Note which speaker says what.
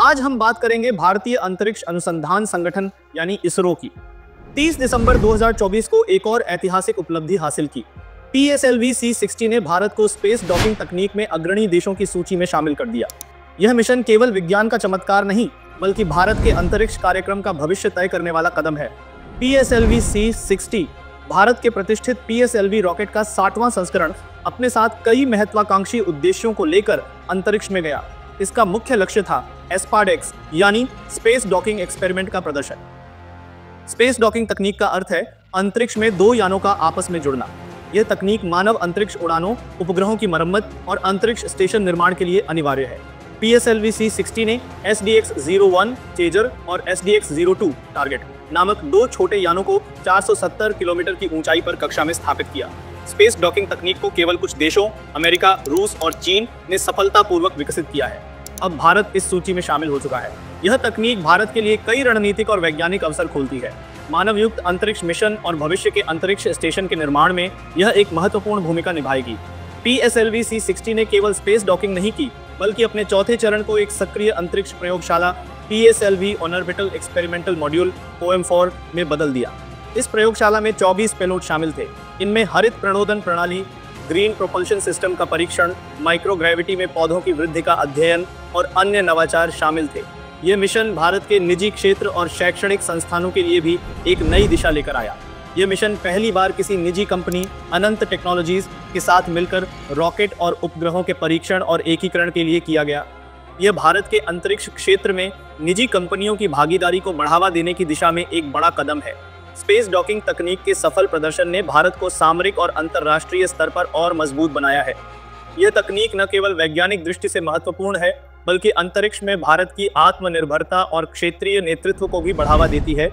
Speaker 1: आज हम बात करेंगे भारतीय अंतरिक्ष अनुसंधान संगठन यानी इसरो की। 30 दिसंबर 2024 को एक और ऐतिहासिक उपलब्धि हासिल की। PSLV C60 ने भारत को स्पेस डॉकिंग तकनीक में अग्रणी देशों की सूची में शामिल कर दिया। यह मिशन केवल विज्ञान का चमत्कार नहीं, बल्कि भारत के अंतरिक्ष कार्यक्रम का भविष्य तय करने वाला कदम है। PSLV C60 भारत के प्रतिष्ठित PSLV रॉकेट का 60वां संस्करण अपने साथ कई महत्वाकांक्षी उद्देश्यों को लेकर अंतरिक्ष में गया। इसका मुख्य लक्ष्य था एस्पाडेक्स यानी स्पेस डॉकिंग एक्सपेरिमेंट का प्रदर्शन। स्पेस डॉकिंग तकनीक का अर्थ है अंतरिक्ष में दो यानों का आपस में जुड़ना। यह तकनीक मानव अंतरिक्ष उड़ानों, उपग्रहों की मरम्मत और अंतरिक्ष स्टेशन निर्माण के लिए अनिवार्य है। PSLV C60 ने SDX-01 चेजर और SDX-02 टारगेट नामक दो छोटे यानों को 470 किलोमीटर की ऊंचाई पर कक्षा में स्थापित किया। स्पेस डॉकिंग तकनीक को केवल कुछ देशों अमेरिका, रूस और चीन ने सफलतापूर्वक विकसित किया है। अब भारत इस सूची में शामिल हो चुका है। यह तकनीक भारत के लिए कई रणनीतिक और वैज्ञानिक अवसर खोलती है। मानव युक्त अंतरिक्ष मिशन और भविष्य के अंतरिक्ष स्टेशन के निर्माण में यह एक महत्वपूर्ण भूमिका निभाएगी। PSLV C60 ने केवल स्पेस डॉकिंग नहीं की, बल्कि अपने चौथे चरण को एक सक्रिय अंतरिक्ष प्रयोगशाला PSLV orbital experimental module OM4 में बदल दिया। इस प्रयोगशाला में 24 पेलोड शामिल थे। इनमें हरित प्रणोदन प्रणाली, ग्रीन प्रोपल्शन सिस्टम का परीक्षण, माइक्रोग्रेविटी में पौधों की वृद्धि का अध्ययन और अन्य नवाचार शामिल थे। यह मिशन भारत के निजी क्षेत्र और शैक्षणिक संस्थानों के लिए भी एक नई दिशा लेकर आया। यह मिशन पहली बार किसी निजी कंपनी अनंत टेक्नोलॉजीज के साथ मिलकर रॉकेट और उपग्रहों के परीक्षण और एकीकरण के लिए किया गया। यह भारत के अंतरिक्ष क्षेत्र में निजी कंपनियों की भागीदारी को बढ़ावा देने की दिशा में एक बड़ा कदम है। स्पेस डॉकिंग तकनीक के सफल प्रदर्शन ने भारत को सामरिक और अंतर्राष्ट्रीय स्तर पर और मजबूत बनाया है। यह तकनीक न केवल वैज्ञानिक दृष्टि से महत्वपूर्ण है, बल्कि अंतरिक्ष में भारत की आत्मनिर्भरता और क्षेत्रीय नेतृत्व को भी बढ़ावा देती है।